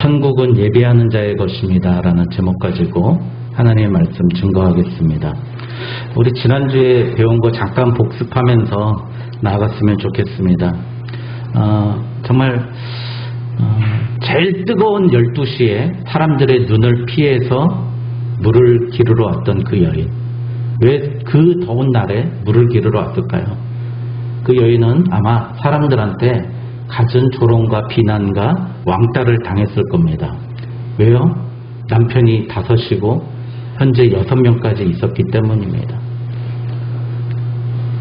천국은 예배하는 자의 것입니다 라는 제목 가지고 하나님의 말씀 증거하겠습니다. 우리 지난주에 배운 거 잠깐 복습하면서 나아갔으면 좋겠습니다. 정말 제일 뜨거운 12시에 사람들의 눈을 피해서 물을 기르러 왔던 그 여인, 왜 그 더운 날에 물을 기르러 왔을까요? 그 여인은 아마 사람들한테 갖은 조롱과 비난과 왕따를 당했을 겁니다. 왜요? 남편이 5이고 현재 6명까지 있었기 때문입니다.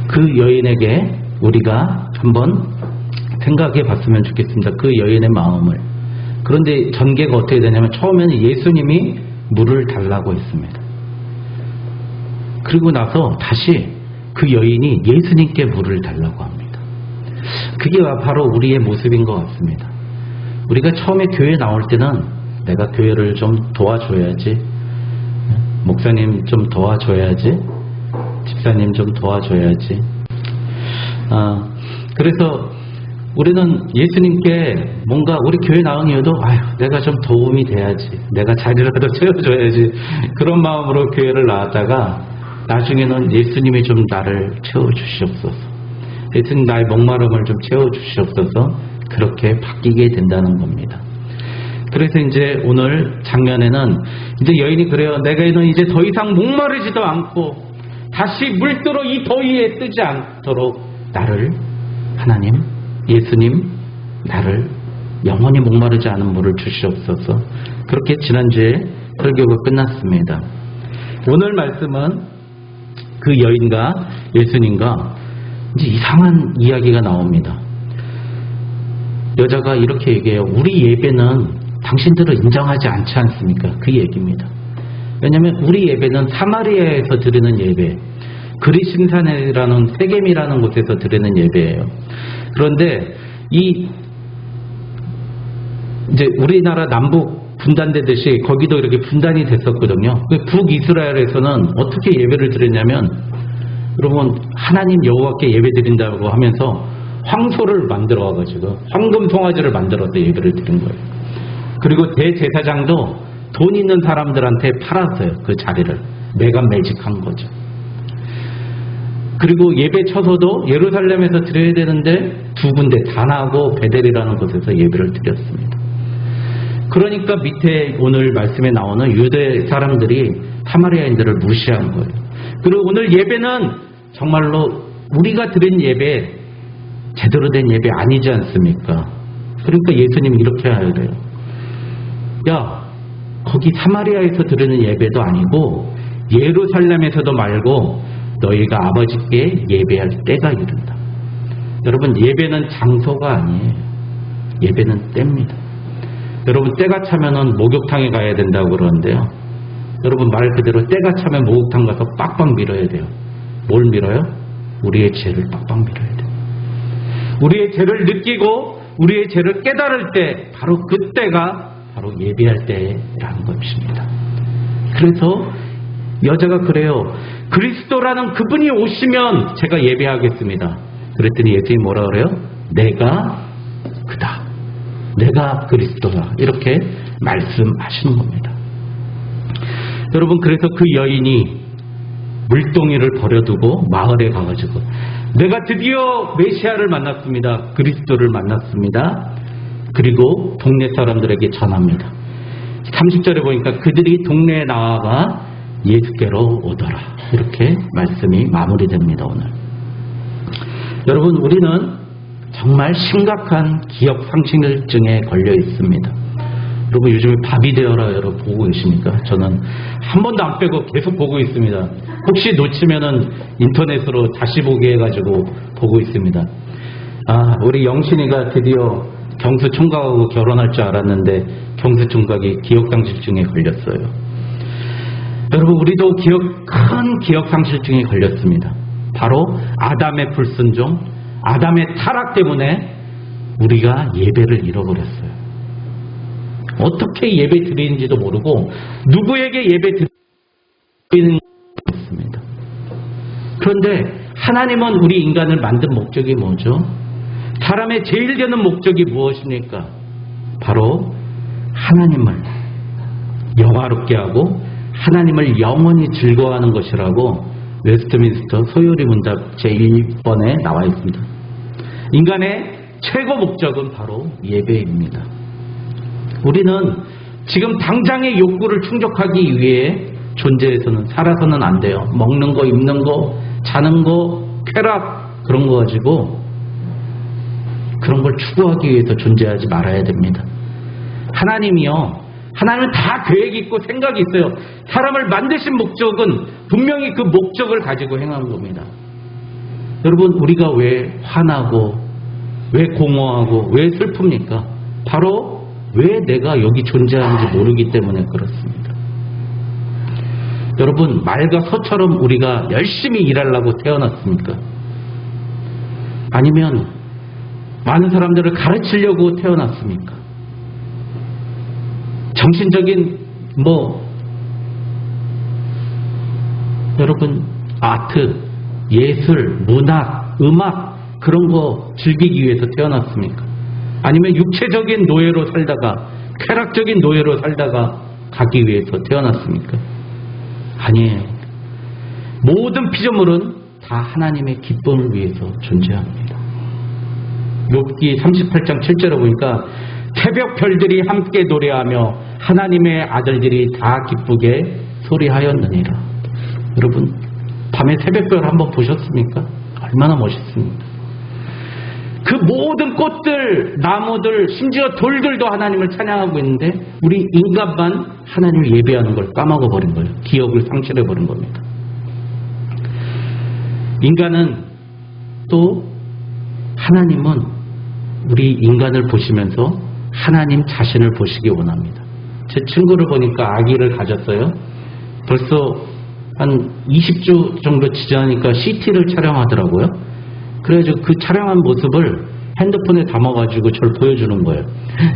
그 여인에게 우리가 한번 생각해 봤으면 좋겠습니다. 그 여인의 마음을. 그런데 전개가 어떻게 되냐면 처음에는 예수님이 물을 달라고 했습니다. 그리고 나서 다시 그 여인이 예수님께 물을 달라고 합니다. 그게 바로 우리의 모습인 것 같습니다. 우리가 처음에 교회에 나올 때는 내가 교회를 좀 도와줘야지, 목사님 좀 도와줘야지, 집사님 좀 도와줘야지. 그래서 우리는 예수님께 뭔가 우리 교회 나온 이유도 내가 좀 도움이 돼야지, 내가 자리라도 채워줘야지, 그런 마음으로 교회를 나왔다가 나중에는 예수님이 좀 나를 채워주시옵소서, 예수님 나의 목마름을 좀 채워주시옵소서, 그렇게 바뀌게 된다는 겁니다. 그래서 이제 오늘 장면에는 이제 여인이 그래요. 내가는 이제 더 이상 목마르지도 않고 다시 물들어 이 더위에 뜨지 않도록 나를, 하나님, 예수님, 나를 영원히 목마르지 않은 물을 주시옵소서. 그렇게 지난주에 설교가 끝났습니다. 오늘 말씀은 그 여인과 예수님과 이제 이상한 이야기가 나옵니다. 여자가 이렇게 얘기해요. 우리 예배는 당신들을 인정하지 않지 않습니까? 그 얘기입니다. 왜냐하면 우리 예배는 사마리아에서 드리는 예배, 그리심산이라는 세겜이라는 곳에서 드리는 예배예요. 그런데 이제 우리나라 남북 분단되듯이 거기도 이렇게 분단이 됐었거든요. 북이스라엘에서는 어떻게 예배를 드렸냐면, 여러분, 하나님 여호와께 예배 드린다고 하면서 황소를 만들어 와가지고 황금 송아지를 만들어서 예배를 드린 거예요. 그리고 대제사장도 돈 있는 사람들한테 팔았어요. 그 자리를 매간 매직한 거죠. 그리고 예배 처소도 예루살렘에서 드려야 되는데 2군데 다나고 베델이라는 곳에서 예배를 드렸습니다. 그러니까 밑에 오늘 말씀에 나오는 유대 사람들이 사마리아인들을 무시한 거예요. 그리고 오늘 예배는 정말로 우리가 드린 예배, 제대로 된 예배 아니지 않습니까? 그러니까 예수님이 이렇게 해야 돼요. 야, 거기 사마리아에서 드리는 예배도 아니고 예루살렘에서도 말고 너희가 아버지께 예배할 때가 이른다. 여러분, 예배는 장소가 아니에요. 예배는 때입니다. 여러분, 때가 차면은 목욕탕에 가야 된다고 그러는데요. 여러분, 말 그대로 때가 차면 목욕탕 가서 빡빡 밀어야 돼요. 뭘 밀어요? 우리의 죄를 빡빡 밀어야 돼요. 우리의 죄를 느끼고 우리의 죄를 깨달을 때, 바로 그때가 바로 예배할 때라는 것입니다. 그래서 여자가 그래요. 그리스도라는 그분이 오시면 제가 예배하겠습니다. 그랬더니 예수님이 뭐라 그래요? 내가 그다, 내가 그리스도다, 이렇게 말씀하시는 겁니다. 여러분, 그래서 그 여인이 물동이를 버려두고 마을에 가가지고 내가 드디어 메시아를 만났습니다, 그리스도를 만났습니다. 그리고 동네 사람들에게 전합니다. 30절에 보니까 그들이 동네에 나와가 예수께로 오더라, 이렇게 말씀이 마무리됩니다. 오늘 여러분, 우리는 정말 심각한 기억상실증에 걸려 있습니다. 여러분, 요즘에 밥이 되어라 여러분 보고 계십니까? 저는 한 번도 안 빼고 계속 보고 있습니다. 혹시 놓치면은 인터넷으로 다시 보게 해가지고 보고 있습니다. 우리 영신이가 드디어 경수총각하고 결혼할 줄 알았는데 경수총각이 기억상실증에 걸렸어요. 여러분, 우리도 큰 기억상실증에 걸렸습니다. 바로 아담의 불순종, 아담의 타락 때문에 우리가 예배를 잃어버렸어요. 어떻게 예배 드리는지도 모르고 누구에게 예배 드리는 것입니다. 그런데 하나님은 우리 인간을 만든 목적이 뭐죠? 사람의 제일 되는 목적이 무엇입니까? 바로 하나님을 영화롭게 하고 하나님을 영원히 즐거워하는 것이라고 웨스트민스터 소요리 문답 제1번에 나와 있습니다. 인간의 최고 목적은 바로 예배입니다. 우리는 지금 당장의 욕구를 충족하기 위해 존재해서는 살아서는 안 돼요. 먹는 거, 입는 거, 자는 거, 쾌락 그런 거 가지고 그런 걸 추구하기 위해서 존재하지 말아야 됩니다. 하나님은 다 계획이 있고 생각이 있어요. 사람을 만드신 목적은 분명히 그 목적을 가지고 행한 겁니다. 여러분, 우리가 왜 화나고 왜 공허하고 왜 슬픕니까? 바로 왜 내가 여기 존재하는지 모르기 때문에 그렇습니다. 여러분, 말과 서처럼 우리가 열심히 일하려고 태어났습니까? 아니면 많은 사람들을 가르치려고 태어났습니까? 정신적인 여러분 아트, 예술, 문학, 음악 그런 거 즐기기 위해서 태어났습니까? 아니면 육체적인 노예로 살다가 쾌락적인 노예로 살다가 가기 위해서 태어났습니까? 아니에요. 모든 피조물은 다 하나님의 기쁨을 위해서 존재합니다. 욥기 38장 7절에 보니까 새벽 별들이 함께 노래하며 하나님의 아들들이 다 기쁘게 소리하였느니라. 여러분, 밤에 새벽별 한번 보셨습니까? 얼마나 멋있습니까? 그 모든 꽃들, 나무들, 심지어 돌들도 하나님을 찬양하고 있는데 우리 인간만 하나님을 예배하는 걸 까먹어버린 거예요. 기억을 상실해버린 겁니다. 인간은 또 하나님은 우리 인간을 보시면서 하나님 자신을 보시기 원합니다. 제 친구를 보니까 아기를 가졌어요. 벌써 한 20주 정도 지나니까 CT를 촬영하더라고요. 그래가지고 그 촬영한 모습을 핸드폰에 담아가지고 저를 보여주는 거예요.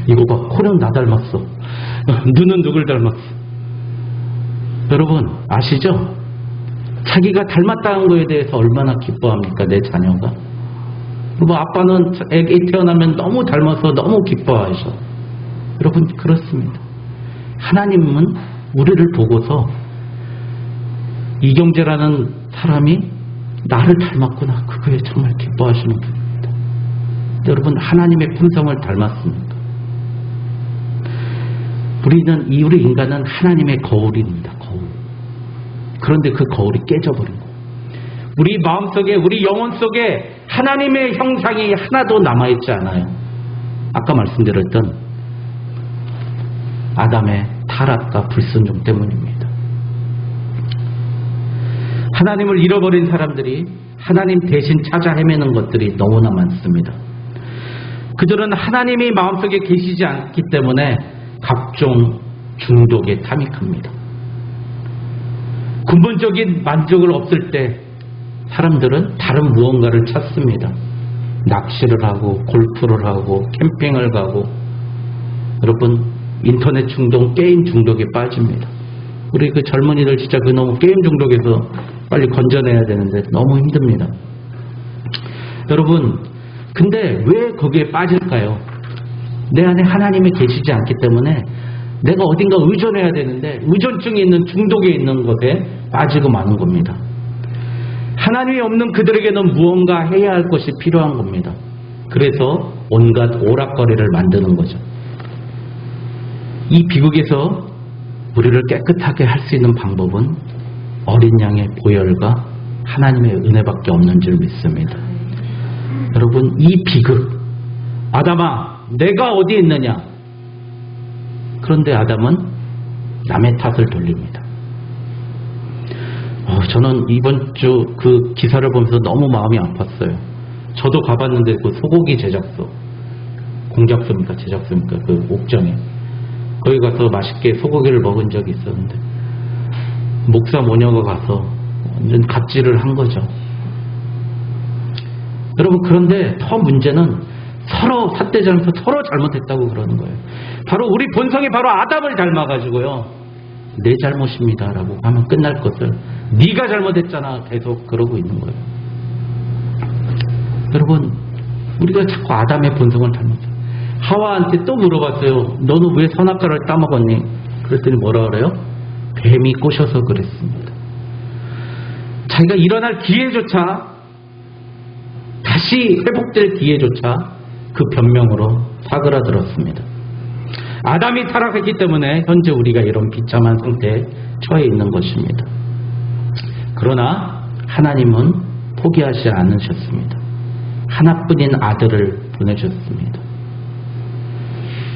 이거 봐, 코는 나 닮았어. 눈은 누굴 닮았어. 여러분 아시죠? 자기가 닮았다는 거에 대해서 얼마나 기뻐합니까? 내 자녀가. 아빠는 애기 태어나면 너무 닮아서 너무 기뻐하셔. 여러분 그렇습니다. 하나님은 우리를 보고서 이경재라는 사람이 나를 닮았구나. 그거에 정말 기뻐하시는 분입니다. 여러분 하나님의 품성을 닮았습니까? 우리 인간은 하나님의 거울입니다. 거울. 그런데 그 거울이 깨져버린 거예요. 우리 마음속에 우리 영혼 속에 하나님의 형상이 하나도 남아있지 않아요. 아까 말씀드렸던 아담의 타락과 불순종 때문입니다. 하나님을 잃어버린 사람들이 하나님 대신 찾아 헤매는 것들이 너무나 많습니다. 그들은 하나님이 마음속에 계시지 않기 때문에 각종 중독에 탐닉합니다. 근본적인 만족을 없을 때 사람들은 다른 무언가를 찾습니다. 낚시를 하고 골프를 하고 캠핑을 가고 여러분 인터넷 중독, 게임 중독에 빠집니다. 우리 그 젊은이들 진짜 그 너무 게임 중독에서 빨리 건져내야 되는데 너무 힘듭니다. 여러분 근데 왜 거기에 빠질까요? 내 안에 하나님이 계시지 않기 때문에 내가 어딘가 의존해야 되는데 의존증이 있는 중독에 있는 것에 빠지고 마는 겁니다. 하나님이 없는 그들에게는 무언가 해야 할 것이 필요한 겁니다. 그래서 온갖 오락거리를 만드는 거죠. 이 비극에서 우리를 깨끗하게 할 수 있는 방법은 어린 양의 보혈과 하나님의 은혜밖에 없는 줄 믿습니다. 여러분 이 비극, 아담아 내가 어디 있느냐? 그런데 아담은 남의 탓을 돌립니다. 저는 이번 주 그 기사를 보면서 너무 마음이 아팠어요. 저도 가봤는데 그 소고기 제작소, 공작소입니까 제작소입니까 그 옥정에 거기 가서 맛있게 소고기를 먹은 적이 있었는데 목사 모녀가 가서 완전 갑질을 한 거죠. 여러분 그런데 더 문제는 서로 삿대질하면서 서로 잘못했다고 그러는 거예요. 바로 우리 본성이 바로 아담을 닮아가지고요. 내 잘못입니다 라고 하면 끝날 것을 네가 잘못했잖아 계속 그러고 있는 거예요. 여러분 우리가 자꾸 아담의 본성을 닮았어요. 하와한테 또 물어봤어요. 너는 왜 선악과를 따먹었니? 그랬더니 뭐라 그래요? 뱀이 꼬셔서 그랬습니다. 자기가 일어날 기회조차, 다시 회복될 기회조차 그 변명으로 사그라들었습니다. 아담이 타락했기 때문에 현재 우리가 이런 비참한 상태에 처해 있는 것입니다. 그러나 하나님은 포기하지 않으셨습니다. 하나뿐인 아들을 보내셨습니다.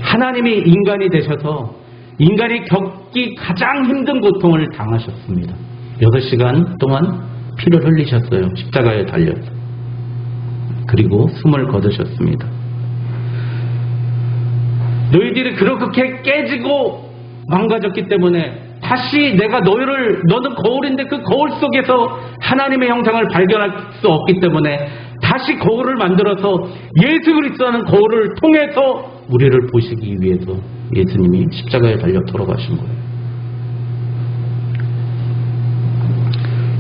하나님이 인간이 되셔서 인간이 겪기 가장 힘든 고통을 당하셨습니다. 8시간 동안 피를 흘리셨어요. 십자가에 달려서. 그리고 숨을 거두셨습니다. 너희들이 그렇게 깨지고 망가졌기 때문에 다시 내가 너는 거울인데 그 거울 속에서 하나님의 형상을 발견할 수 없기 때문에 다시 거울을 만들어서 예수 그리스도라는 거울을 통해서 우리를 보시기 위해서 예수님이 십자가에 달려 돌아가신 거예요.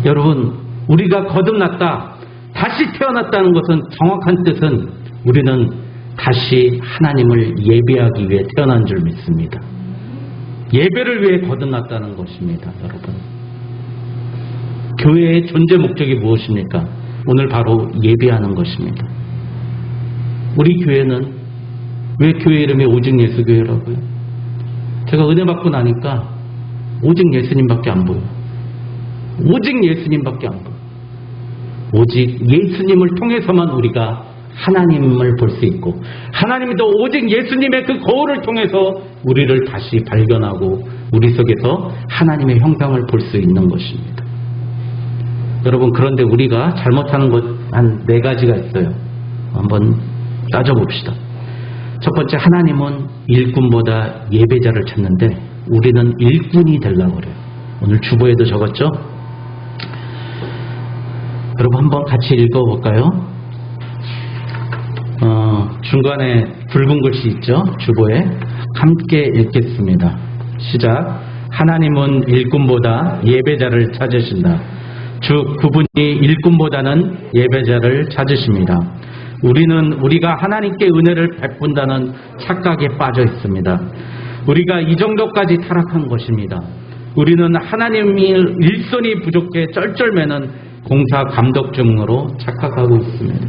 여러분, 우리가 거듭났다, 다시 태어났다는 것은 정확한 뜻은 우리는 다시 하나님을 예배하기 위해 태어난 줄 믿습니다. 예배를 위해 거듭났다는 것입니다. 여러분, 교회의 존재 목적이 무엇입니까? 오늘 바로 예배하는 것입니다. 우리 교회는 왜 교회 이름이 오직 예수교회라고요? 제가 은혜 받고 나니까 오직 예수님밖에 안 보여요. 오직 예수님밖에 안 보여요. 오직 예수님을 통해서만 우리가 하나님을 볼 수 있고, 하나님도 오직 예수님의 그 거울을 통해서 우리를 다시 발견하고 우리 속에서 하나님의 형상을 볼 수 있는 것입니다. 여러분, 그런데 우리가 잘못하는 것 한 4가지가 있어요. 한번 따져봅시다. 첫 번째, 하나님은 일꾼보다 예배자를 찾는데 우리는 일꾼이 되려고 그래요. 오늘 주보에도 적었죠? 여러분, 한번 같이 읽어볼까요? 중간에 붉은 글씨 있죠? 주보에. 함께 읽겠습니다. 시작. 하나님은 일꾼보다 예배자를 찾으신다. 즉 그분이 일꾼보다는 예배자를 찾으십니다. 우리가 하나님께 은혜를 베푼다는 착각에 빠져 있습니다. 우리가 이 정도까지 타락한 것입니다. 우리는 하나님이 일손이 부족해 쩔쩔매는 공사 감독증으로 착각하고 있습니다.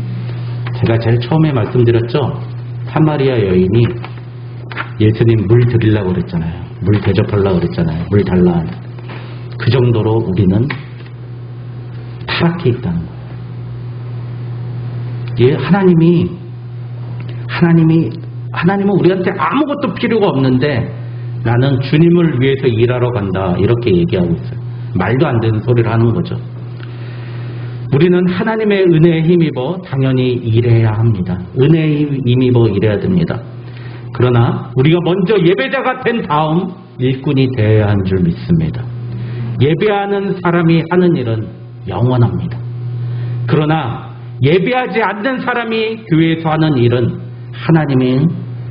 제가 제일 처음에 말씀드렸죠? 사마리아 여인이 예수님 물 드리려고 그랬잖아요. 물 대접하려고 그랬잖아요. 물 달라. 그 정도로 우리는 타락해 있다는 거예요. 예, 하나님은 우리한테 아무것도 필요가 없는데 나는 주님을 위해서 일하러 간다. 이렇게 얘기하고 있어요. 말도 안 되는 소리를 하는 거죠. 우리는 하나님의 은혜에 힘입어 당연히 일해야 합니다. 은혜에 힘입어 일해야 됩니다. 그러나 우리가 먼저 예배자가 된 다음 일꾼이 되어야 하는 줄 믿습니다. 예배하는 사람이 하는 일은 영원합니다. 그러나 예배하지 않는 사람이 교회에서 하는 일은 하나님이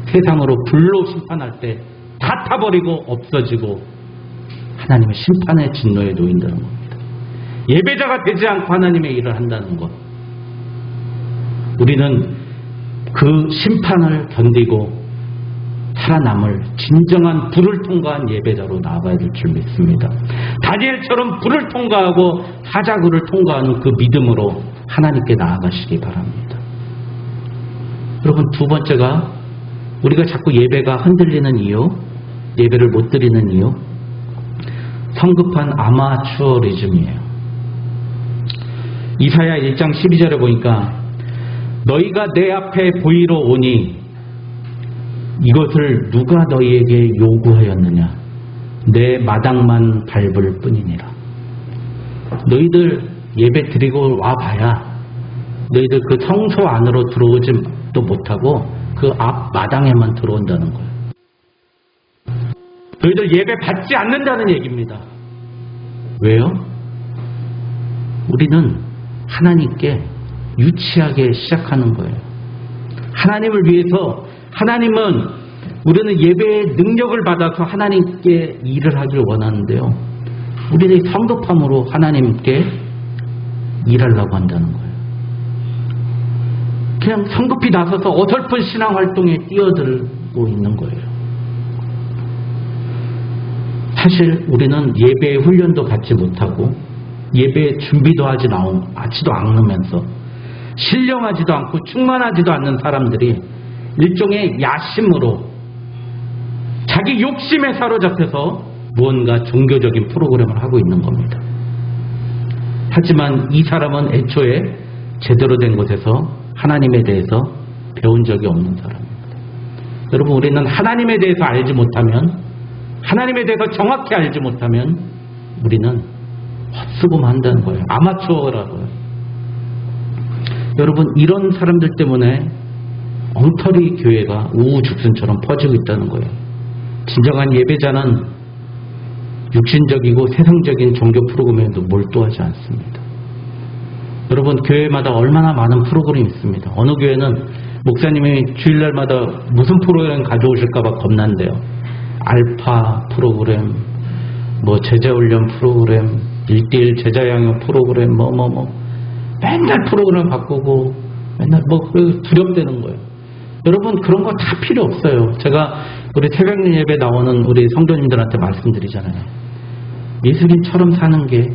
세상으로 불로 심판할 때 다 타버리고 없어지고 하나님의 심판의 진노에 놓인다는 겁니다. 예배자가 되지 않고 하나님의 일을 한다는 것, 우리는 그 심판을 견디고 살아남을 진정한 불을 통과한 예배자로 나아가야 될 줄 믿습니다. 다니엘처럼 불을 통과하고 하자구를 통과하는 그 믿음으로 하나님께 나아가시기 바랍니다. 여러분, 두 번째가 우리가 자꾸 예배가 흔들리는 이유, 예배를 못 드리는 이유, 성급한 아마추어리즘이에요. 이사야 1장 12절에 보니까 너희가 내 앞에 보이러 오니 이것을 누가 너희에게 요구하였느냐? 내 마당만 밟을 뿐이니라. 너희들 예배 드리고 와봐야 너희들 그 성소 안으로 들어오지도 못하고 그 앞 마당에만 들어온다는 거예요. 너희들 예배 받지 않는다는 얘기입니다. 왜요? 우리는 하나님께 유치하게 시작하는 거예요. 하나님을 위해서, 우리는 예배의 능력을 받아서 하나님께 일을 하길 원하는데요. 우리는 성급함으로 하나님께 일하려고 한다는 거예요. 그냥 성급히 나서서 어설픈 신앙활동에 뛰어들고 있는 거예요. 사실 우리는 예배의 훈련도 받지 못하고 예배의 준비도 하지도 않으면서 신령하지도 않고 충만하지도 않는 사람들이 일종의 야심으로 자기 욕심에 사로잡혀서 무언가 종교적인 프로그램을 하고 있는 겁니다. 하지만 이 사람은 애초에 제대로 된 곳에서 하나님에 대해서 배운 적이 없는 사람입니다. 여러분, 우리는 하나님에 대해서 알지 못하면, 하나님에 대해서 정확히 알지 못하면 우리는 헛수고만 한다는 거예요. 아마추어라고요. 여러분, 이런 사람들 때문에 엉터리 교회가 우후죽순처럼 퍼지고 있다는 거예요. 진정한 예배자는 육신적이고 세상적인 종교 프로그램에도 몰두하지 않습니다. 여러분, 교회마다 얼마나 많은 프로그램이 있습니다. 어느 교회는 목사님이 주일날마다 무슨 프로그램 가져오실까봐 겁난대요. 알파 프로그램, 제자훈련 프로그램, 1:1 제자양육 프로그램, 맨날 프로그램 바꾸고 맨날 두렵대는 거예요. 여러분, 그런 거 다 필요 없어요. 제가 우리 새벽 예배 나오는 우리 성도님들한테 말씀드리잖아요. 예수님처럼 사는 게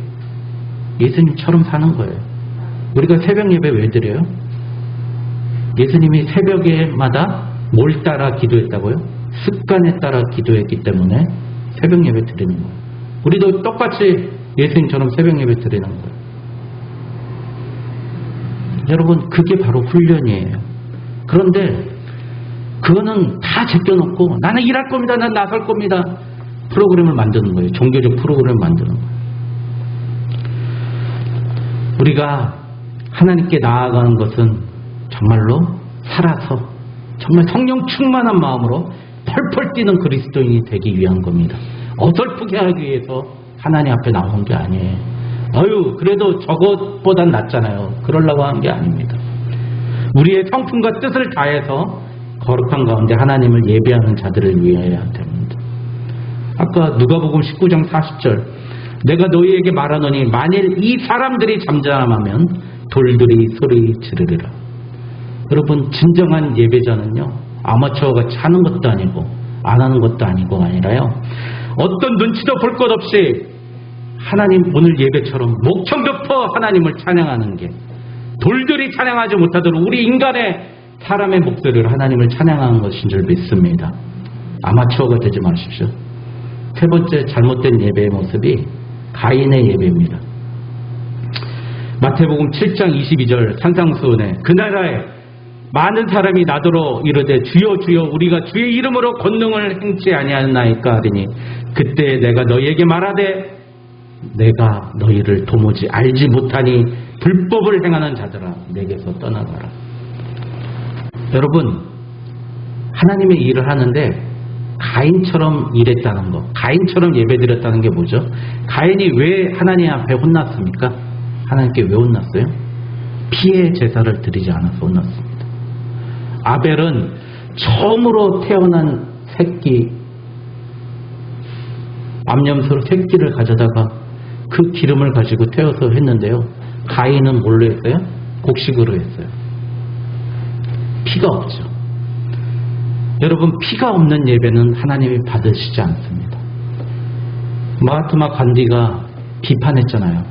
예수님처럼 사는 거예요. 우리가 새벽 예배 왜 드려요? 예수님이 새벽에마다 뭘 따라 기도했다고요? 습관에 따라 기도했기 때문에 새벽 예배 드리는 거예요. 우리도 똑같이 예수님처럼 새벽 예배 드리는 거예요. 여러분, 그게 바로 훈련이에요. 그런데 그거는 다 제껴놓고 나는 일할 겁니다. 난 나설 겁니다. 프로그램을 만드는 거예요. 종교적 프로그램을 만드는 거예요. 우리가 하나님께 나아가는 것은 정말로 살아서 정말 성령 충만한 마음으로 펄펄 뛰는 그리스도인이 되기 위한 겁니다. 어설프게 하기 위해서 하나님 앞에 나온 게 아니에요. 그래도 저것보단 낫잖아요. 그러려고 하는 게 아닙니다. 우리의 성품과 뜻을 다해서 거룩한 가운데 하나님을 예배하는 자들을 위해야 됩니다. 아까 누가복음 19장 40절, 내가 너희에게 말하노니 만일 이 사람들이 잠잠하면 돌들이 소리 지르리라. 여러분, 진정한 예배자는요, 아마추어같이 하는 것도 아니고 안 하는 것도 아니라요, 어떤 눈치도 볼 것 없이 하나님 오늘 예배처럼 목청 덮어 하나님을 찬양하는 게, 돌들이 찬양하지 못하도록 우리 인간의 사람의 목소리로 하나님을 찬양하는 것인 줄 믿습니다. 아마추어가 되지 마십시오. 세 번째 잘못된 예배의 모습이 가인의 예배입니다. 마태복음 7장 22절 산상수훈에 그 나라에 많은 사람이 나더러 이르되 주여 주여 우리가 주의 이름으로 권능을 행치 아니하나이까 하리니 그때 내가 너희에게 말하되 내가 너희를 도무지 알지 못하니 불법을 행하는 자들아 내게서 떠나가라. 여러분, 하나님의 일을 하는데 가인처럼 일했다는 거, 가인처럼 예배드렸다는 게 뭐죠? 가인이 왜 하나님 앞에 혼났습니까? 하나님께 왜 혼났어요? 피의 제사를 드리지 않아서 혼났습니다. 아벨은 처음으로 태어난 새끼, 암염소로 새끼를 가져다가 그 기름을 가지고 태워서 했는데요. 가인은 뭘로 했어요? 곡식으로 했어요. 피가 없죠. 여러분, 피가 없는 예배는 하나님이 받으시지 않습니다. 마하트마 간디가 비판했잖아요.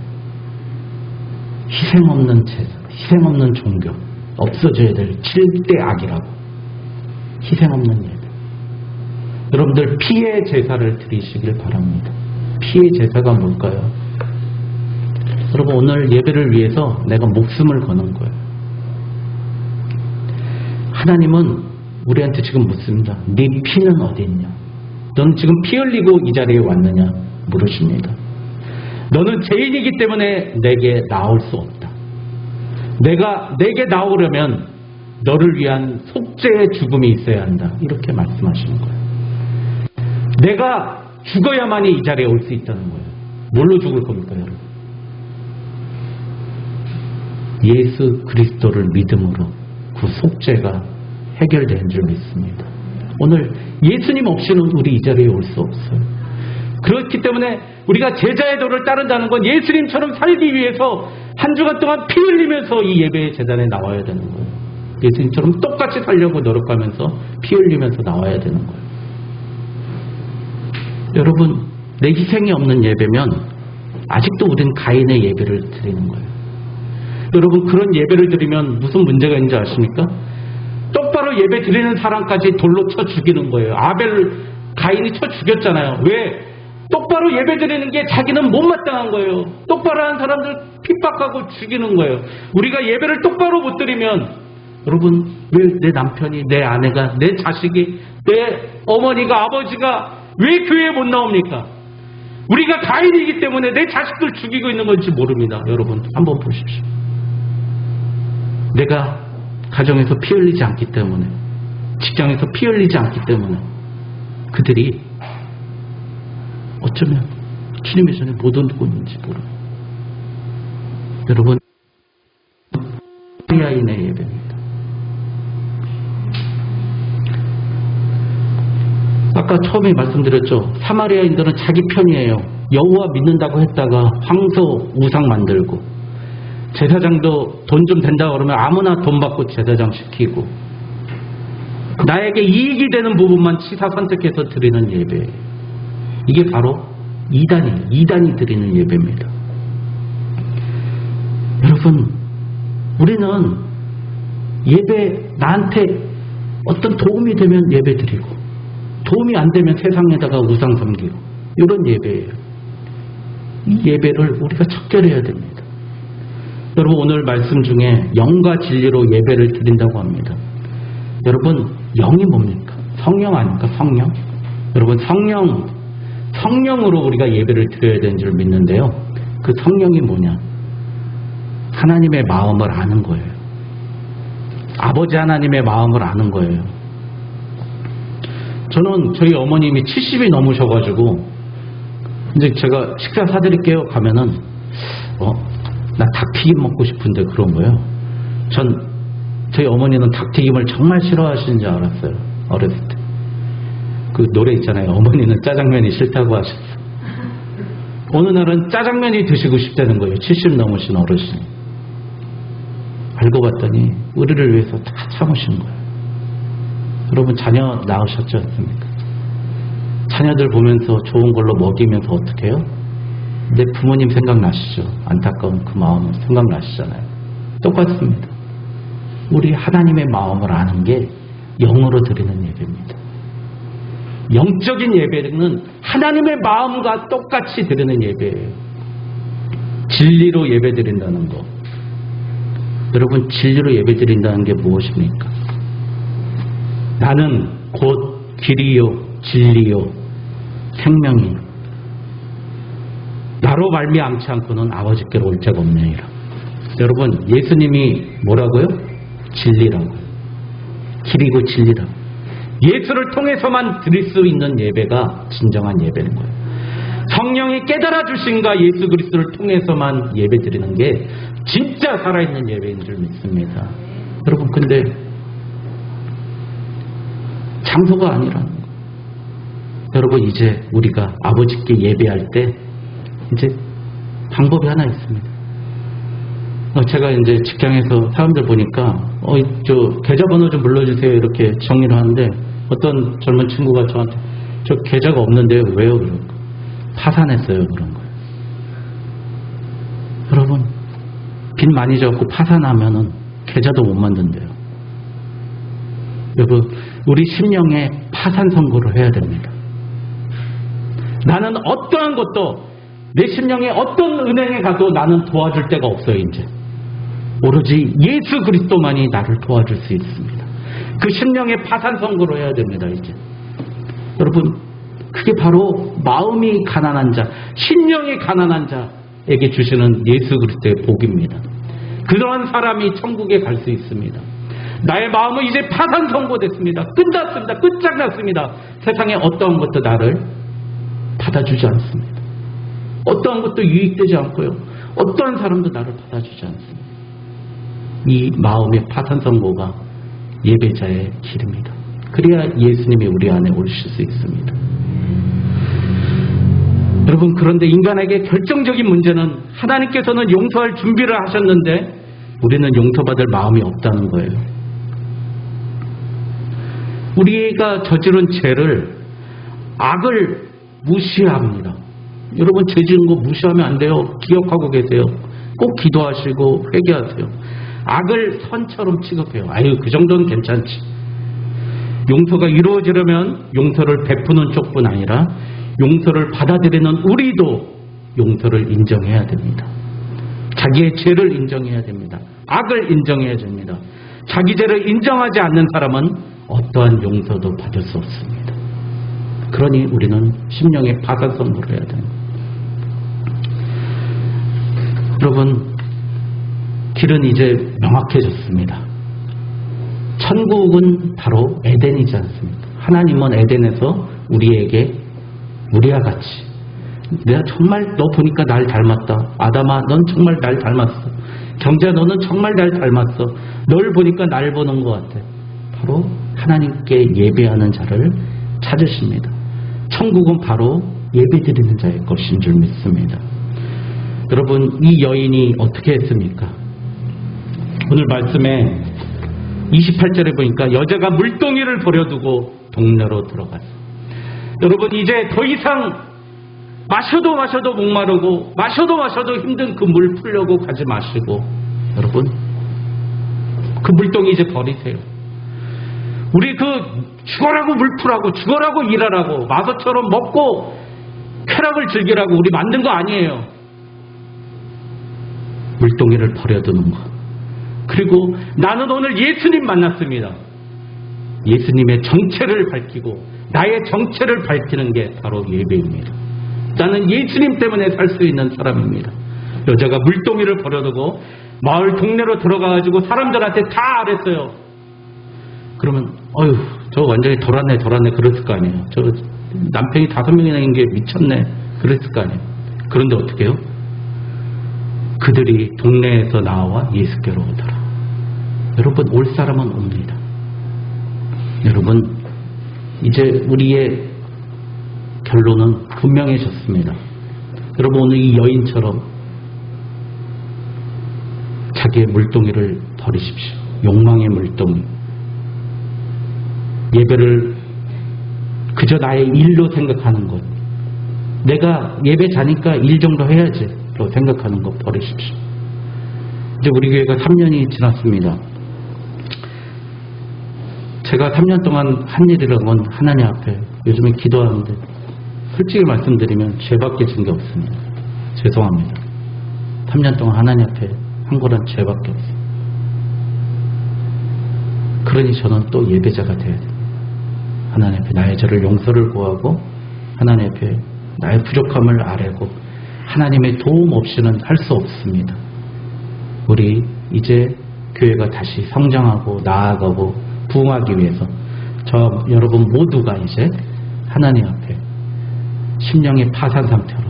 희생 없는 제사, 희생 없는 종교, 없어져야 될 7대 악이라고. 희생 없는 예배. 여러분들, 피의 제사를 드리시길 바랍니다. 피의 제사가 뭘까요? 여러분, 오늘 예배를 위해서 내가 목숨을 거는 거예요. 하나님은 우리한테 지금 묻습니다. 네 피는 어디 있냐? 너는 지금 피 흘리고 이 자리에 왔느냐? 물으십니다. 너는 죄인이기 때문에 내게 나올 수 없다. 내게 나오려면 너를 위한 속죄의 죽음이 있어야 한다. 이렇게 말씀하시는 거예요. 내가 죽어야만이 이 자리에 올 수 있다는 거예요. 뭘로 죽을 겁니까, 여러분? 예수 그리스도를 믿음으로 그 속죄가 해결된 줄 믿습니다. 오늘 예수님 없이는 우리 이 자리에 올 수 없어요. 그렇기 때문에 우리가 제자의 도를 따른다는 건 예수님처럼 살기 위해서 한 주간 동안 피 흘리면서 이 예배의 제단에 나와야 되는 거예요. 예수님처럼 똑같이 살려고 노력하면서 피 흘리면서 나와야 되는 거예요. 여러분, 내 희생이 없는 예배면 아직도 우린 가인의 예배를 드리는 거예요. 여러분, 그런 예배를 드리면 무슨 문제가 있는지 아십니까? 똑바로 예배 드리는 사람까지 돌로 쳐 죽이는 거예요. 가인이 쳐 죽였잖아요. 왜? 똑바로 예배 드리는 게 자기는 못마땅한 거예요. 똑바로 하는 사람들 핍박하고 죽이는 거예요. 우리가 예배를 똑바로 못 드리면, 여러분, 왜 내 남편이, 내 아내가, 내 자식이, 내 어머니가, 아버지가 왜 교회에 못 나옵니까? 우리가 가인이기 때문에 내 자식들 죽이고 있는 건지 모릅니다. 여러분, 한번 보십시오. 내가 가정에서 피 흘리지 않기 때문에, 직장에서 피 흘리지 않기 때문에 그들이 어쩌면 주님의 전에 못 얹고 있는지 모릅니다. 여러분, 사마리아인의 예배입니다. 아까 처음에 말씀드렸죠. 사마리아인들은 자기 편이에요. 여호와 믿는다고 했다가 황소 우상 만들고, 제사장도 돈 좀 된다 그러면 아무나 돈 받고 제사장 시키고, 나에게 이익이 되는 부분만 치사 선택해서 드리는 예배예요. 이게 바로 이단이에요. 이단이 드리는 예배입니다. 여러분, 우리는 예배, 나한테 어떤 도움이 되면 예배 드리고, 도움이 안 되면 세상에다가 우상 섬기고, 이런 예배예요. 이 예배를 우리가 척결해야 됩니다. 여러분, 오늘 말씀 중에 영과 진리로 예배를 드린다고 합니다. 여러분, 영이 뭡니까? 성령 아닙니까? 성령? 여러분, 성령으로 우리가 예배를 드려야 되는 줄 믿는데요. 그 성령이 뭐냐? 하나님의 마음을 아는 거예요. 아버지 하나님의 마음을 아는 거예요. 저는 저희 어머님이 70이 넘으셔가지고, 이제 제가 식사 사드릴게요 가면은, 나 닭튀김 먹고 싶은데 그런 거예요. 저희 어머니는 닭튀김을 정말 싫어하시는 줄 알았어요. 어렸을 때. 그 노래 있잖아요. 어머니는 짜장면이 싫다고 하셨어. 어느 날은 짜장면이 드시고 싶다는 거예요. 70 넘으신 어르신이. 알고 봤더니 우리를 위해서 다 참으신 거예요. 여러분, 자녀 낳으셨지 않습니까? 자녀들 보면서 좋은 걸로 먹이면서 어떻게 해요? 내 부모님 생각나시죠? 안타까운 그 마음은 생각나시잖아요. 똑같습니다. 우리 하나님의 마음을 아는 게 영으로 드리는 예배입니다. 영적인 예배는 하나님의 마음과 똑같이 드리는 예배예요. 진리로 예배 드린다는 거. 여러분, 진리로 예배 드린다는 게 무엇입니까? 나는 곧 길이요 진리요 생명이요. 나로 말미암지 않고는 아버지께로 올 자가 없느니라. 여러분, 예수님이 뭐라고요? 진리라고요. 길이고 진리라고. 예수를 통해서만 드릴 수 있는 예배가 진정한 예배인 거예요. 성령이 깨달아 주신가 예수 그리스도를 통해서만 예배 드리는 게 진짜 살아있는 예배인 줄 믿습니다. 여러분, 근데 장소가 아니라는 거예요. 여러분, 이제 우리가 아버지께 예배할 때 이제 방법이 하나 있습니다. 제가 이제 직장에서 사람들 보니까 저 계좌번호 좀 불러주세요 이렇게 정리를 하는데, 어떤 젊은 친구가 저한테 저 계좌가 없는데요. 왜요? 그런 거. 파산했어요. 그런 거예요. 여러분, 빚 많이 졌고 파산하면은 계좌도 못 만든대요. 여러분, 우리 심령에 파산 선고를 해야 됩니다. 나는 어떠한 것도 내 심령에 어떤 은행에 가도 나는 도와줄 데가 없어요. 이제 오로지 예수 그리스도만이 나를 도와줄 수 있습니다. 그 심령의 파산 선고를 해야 됩니다. 이제 여러분, 그게 바로 마음이 가난한 자, 심령이 가난한 자에게 주시는 예수 그리스도의 복입니다. 그러한 사람이 천국에 갈 수 있습니다. 나의 마음은 이제 파산 선고됐습니다. 끝났습니다. 끝장났습니다. 세상에 어떠한 것도 나를 받아주지 않습니다. 어떠한 것도 유익되지 않고요. 어떠한 사람도 나를 받아주지 않습니다. 이 마음의 파산 선고가 예배자의 길입니다. 그래야 예수님이 우리 안에 오실 수 있습니다. 여러분, 그런데 인간에게 결정적인 문제는 하나님께서는 용서할 준비를 하셨는데 우리는 용서받을 마음이 없다는 거예요. 우리가 저지른 죄를, 악을 무시합니다. 여러분, 죄 지은 거 무시하면 안 돼요. 기억하고 계세요. 꼭 기도하시고 회개하세요. 악을 선처럼 취급해요. 아유, 그 정도는 괜찮지. 용서가 이루어지려면 용서를 베푸는 쪽뿐 아니라 용서를 받아들이는 우리도 용서를 인정해야 됩니다. 자기의 죄를 인정해야 됩니다. 악을 인정해야 됩니다. 자기 죄를 인정하지 않는 사람은 어떠한 용서도 받을 수 없습니다. 그러니 우리는 심령의 파산성으로 해야 됩니다. 여러분, 길은 이제 명확해졌습니다. 천국은 바로 에덴이지 않습니까? 하나님은 에덴에서 우리에게 우리와 같이, 내가 정말 너 보니까 날 닮았다. 아담아, 넌 정말 날 닮았어. 경자야, 너는 정말 날 닮았어. 널 보니까 날 보는 것 같아. 바로 하나님께 예배하는 자를 찾으십니다. 천국은 바로 예배드리는 자의 것인 줄 믿습니다. 여러분, 이 여인이 어떻게 했습니까? 오늘 말씀에 28절에 보니까 여자가 물동이를 버려두고 동네로 들어갔어. 여러분, 이제 더 이상 마셔도 목마르고 마셔도 힘든 그 물 풀려고 가지 마시고, 여러분, 그 물동이 이제 버리세요. 우리 그 죽어라고 물 풀라고, 죽어라고 일하라고, 마서처럼 먹고 쾌락을 즐기라고 우리 만든 거 아니에요. 물동이를 버려두는 것. 그리고 나는 오늘 예수님 만났습니다. 예수님의 정체를 밝히고 나의 정체를 밝히는 게 바로 예배입니다. 나는 예수님 때문에 살 수 있는 사람입니다. 여자가 물동이를 버려두고 마을 동네로 들어가가지고 사람들한테 다 알았어요. 그러면 어휴, 저 완전히 돌았네 그랬을 거 아니에요. 저 남편이 5명이나 있는 게 미쳤네 그랬을 거 아니에요. 그런데 어떻게 해요? 그들이 동네에서 나와 예수께로 오더라. 여러분, 올 사람은 옵니다. 여러분, 이제 우리의 결론은 분명해졌습니다. 여러분, 오늘 이 여인처럼 자기의 물동이를 버리십시오. 욕망의 물동이. 예배를 그저 나의 일로 생각하는 것. 내가 예배 자니까 일 정도 해야지 로 생각하는 것 버리십시오. 이제 우리 교회가 3년이 지났습니다. 제가 3년 동안 한 일이라는 건 하나님 앞에 요즘에 기도하는데, 솔직히 말씀드리면 죄밖에 진 게 없습니다. 죄송합니다. 3년 동안 하나님 앞에 한 거란 죄밖에 없어요. 그러니 저는 또 예배자가 돼야 됩니다. 하나님 앞에 나의 죄를 용서를 구하고 하나님 앞에 나의 부족함을 아뢰고 하나님의 도움 없이는 할 수 없습니다. 우리 이제 교회가 다시 성장하고 나아가고 부흥하기 위해서 저 여러분 모두가 이제 하나님 앞에 심령의 파산 상태로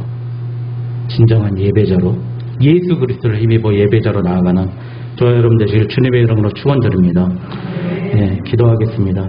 진정한 예배자로 예수 그리스도를 힘입어 예배자로 나아가는 저와 여러분 되시길 주님의 이름으로 축원드립니다. 네, 기도하겠습니다.